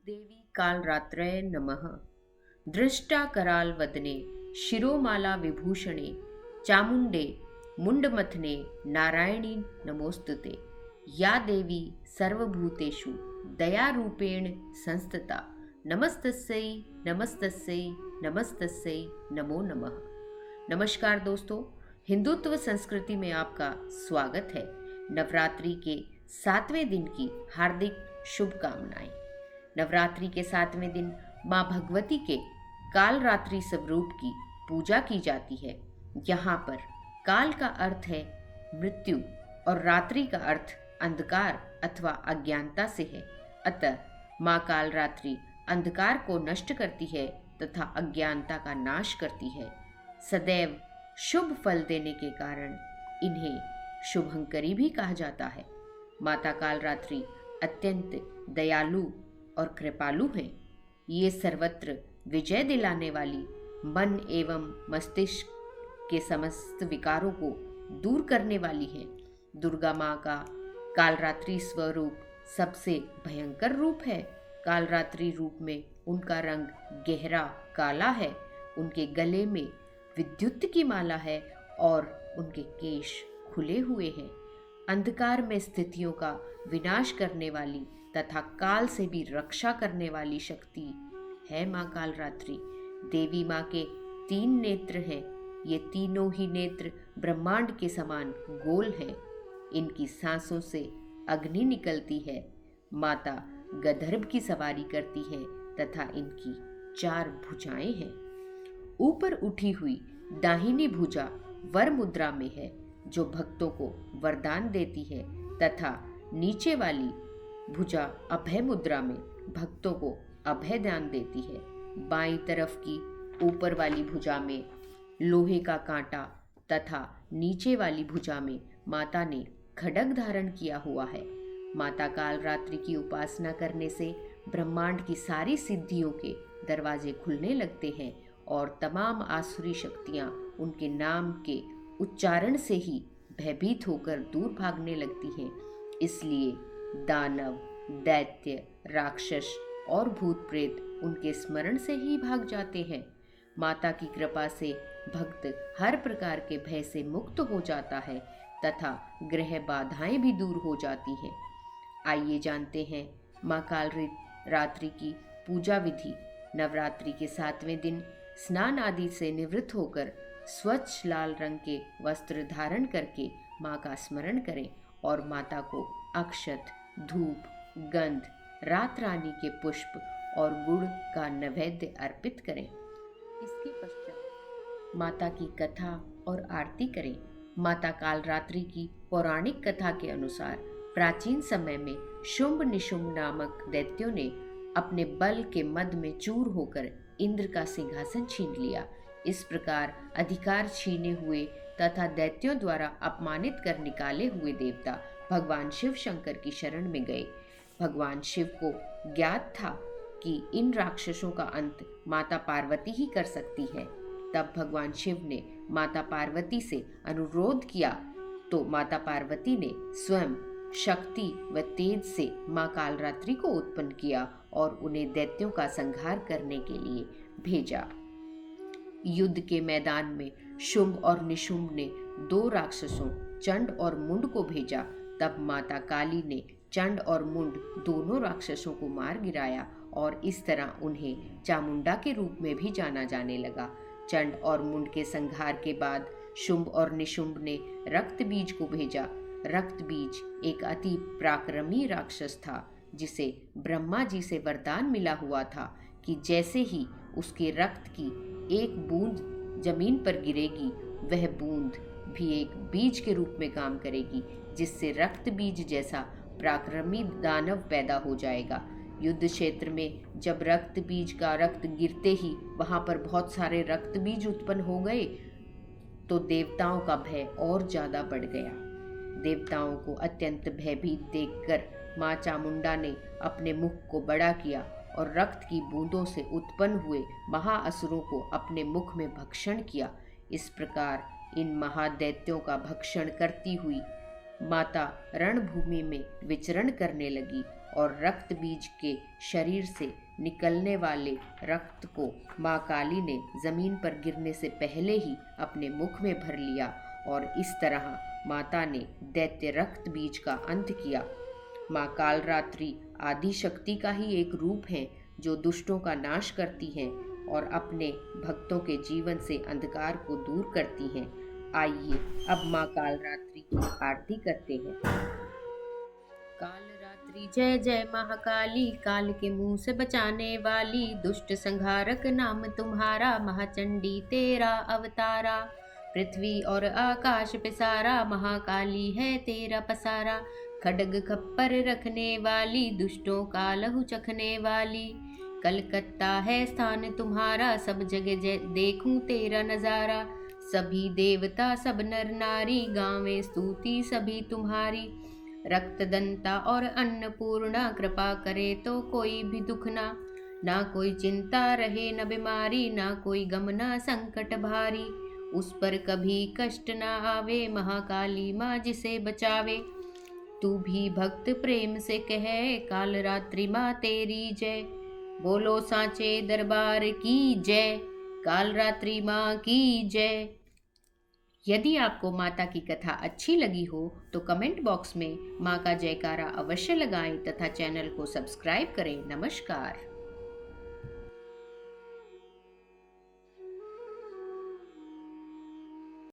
देवी कालरात्रये नमः। दृष्टाकरालवदने शिरोमाला विभूषणे चामुण्डे मुण्डमथने नारायणी नमोस्तुते। या देवी सर्वभूतेषु दयारूपेण संस्थिता नमस्तस्यै नमस्तस्यै नमस्तस्यै नमो नमः। नमस्कार दोस्तों, हिंदुत्व संस्कृति में आपका स्वागत है। नवरात्रि के 7वें दिन की हार्दिक शुभकामनाएं। नवरात्रि के 7वें दिन माँ भगवती के कालरात्रि स्वरूप की पूजा की जाती है। यहाँ पर काल का अर्थ है मृत्यु और रात्रि का अर्थ अंधकार अथवा अज्ञानता से है। अतः माँ कालरात्रि अंधकार को नष्ट करती है तथा अज्ञानता का नाश करती है। सदैव शुभ फल देने के कारण इन्हें शुभंकरी भी कहा जाता है। माता कालरात्रि अत्यंत दयालु और कृपालु हैं। ये सर्वत्र विजय दिलाने वाली, मन एवं मस्तिष्क के समस्त विकारों को दूर करने वाली हैं। दुर्गा माँ का कालरात्रि स्वरूप सबसे भयंकर रूप है। कालरात्रि रूप में उनका रंग गहरा काला है, उनके गले में विद्युत की माला है और उनके केश खुले हुए हैं। अंधकार में स्थितियों का विनाश करने वाली तथा काल से भी रक्षा करने वाली शक्ति है माँ कालरात्रि। देवी माँ के 3 नेत्र हैं। ये तीनों ही नेत्र ब्रह्मांड के समान गोल हैं। इनकी सांसों से अग्नि निकलती है। माता गंधर्व की सवारी करती है तथा इनकी 4 भुजाएं हैं। ऊपर उठी हुई दाहिनी भुजा वर मुद्रा में है, जो भक्तों को वरदान देती है, तथा नीचे वाली भुजा अभय मुद्रा में भक्तों को अभय दान देती है। बाईं तरफ की ऊपर वाली भुजा में लोहे का कांटा तथा नीचे वाली भुजा में माता ने खड्ग धारण किया हुआ है। माता कालरात्रि की उपासना करने से ब्रह्मांड की सारी सिद्धियों के दरवाजे खुलने लगते हैं और तमाम आसुरी शक्तियां उनके नाम के उच्चारण से ही भयभीत होकर दूर भागने लगती हैं। इसलिए दानव, दैत्य, राक्षस और भूत प्रेत उनके स्मरण से ही भाग जाते हैं। माता की कृपा से भक्त हर प्रकार के भय से मुक्त हो जाता है तथा ग्रह बाधाएं भी दूर हो जाती हैं। आइए जानते हैं माँ कालरात्रि की पूजा विधि। नवरात्रि के 7वें दिन स्नान आदि से निवृत्त होकर स्वच्छ लाल रंग के वस्त्र धारण करके माँ का स्मरण करें और माता को अक्षत, धूप, गंध, रात रानी के पुष्प और गुड़ का नैवेद्य अर्पित करें। इसके पश्चात माता की कथा और आरती करें। माता कालरात्रि की पौराणिक कथा के अनुसार प्राचीन समय में शुंभ निशुंभ नामक दैत्यों ने अपने बल के मद में चूर होकर इंद्र का सिंहासन छीन लिया। इस प्रकार अधिकार छीने हुए तथा दैत्यों द्वारा अपमानित कर निकाले हुए देवता भगवान शिव शंकर की शरण में गए। भगवान शिव को ज्ञात था कि इन राक्षसों का अंत माता पार्वती ही कर सकती है। तब भगवान शिव ने माता पार्वती से अनुरोध किया तो माता पार्वती ने स्वयं शक्ति व तेज से माँ कालरात्रि को उत्पन्न किया और उन्हें दैत्यों का संहार करने के लिए भेजा। युद्ध के मैदान में शुंभ और निशुंभ ने 2 राक्षसों चंड और मुंड को भेजा। तब माता काली ने चंड और मुंड दोनों राक्षसों को मार गिराया और इस तरह उन्हें चामुंडा के रूप में भी जाना जाने लगा। चंड और मुंड के संहार के बाद शुंभ और निशुंभ ने रक्त बीज को भेजा। रक्त बीज एक अति पराक्रमी राक्षस था, जिसे ब्रह्मा जी से वरदान मिला हुआ था कि जैसे ही उसके रक्त की एक बूंद जमीन पर गिरेगी, वह बूंद भी एक बीज के रूप में काम करेगी, जिससे रक्त बीज जैसा पराक्रमी दानव पैदा हो जाएगा। युद्ध क्षेत्र में जब रक्त बीज का रक्त गिरते ही वहां पर बहुत सारे रक्त बीज उत्पन्न हो गए, तो देवताओं का भय और ज्यादा बढ़ गया। देवताओं को अत्यंत भयभीत देखकर माँ चामुंडा ने अपने मुख को बड़ा किया और रक्त की बूंदों से उत्पन्न हुए महाअसुरों को अपने मुख में भक्षण किया। इस प्रकार इन महादैत्यों का भक्षण करती हुई माता रणभूमि में विचरण करने लगी और रक्त बीज के शरीर से निकलने वाले रक्त को माँ काली ने जमीन पर गिरने से पहले ही अपने मुख में भर लिया और इस तरह माता ने दैत्य रक्त बीज का अंत किया। माँ कालरात्रि आदि शक्ति का ही एक रूप है जो दुष्टों का नाश करती है और अपने भक्तों के जीवन से अंधकार को दूर करती हैं। आइए अब माँ कालरात्रि की आरती करते हैं। कालरात्रि जय जय महाकाली, काल के मुंह से बचाने वाली, दुष्ट संहारक नाम तुम्हारा, महाचंडी तेरा अवतारा। पृथ्वी और आकाश पे सारा, महाकाली है तेरा पसारा। खड्ग खप्पर रखने वाली, दुष्टों का लहू चखने वाली। कलकत्ता है स्थान तुम्हारा, सब जगह देखूं तेरा नजारा। सभी देवता सब नर नारी, गावें स्तुति सभी तुम्हारी। रक्तदंता और अन्नपूर्णा, कृपा करे तो कोई भी दुख ना कोई चिंता रहे न बीमारी, ना कोई गम ना संकट भारी। उस पर कभी कष्ट ना आवे, महाकाली माँ जिसे बचावे। तू भी भक्त प्रेम से कहे, कालरात्रि माँ तेरी जय। बोलो सांचे दरबार की जय, कालरात्रि माँ की जय। यदि आपको माता की कथा अच्छी लगी हो तो कमेंट बॉक्स में माँ का जयकारा अवश्य लगाएं तथा चैनल को सब्सक्राइब करें। नमस्कार।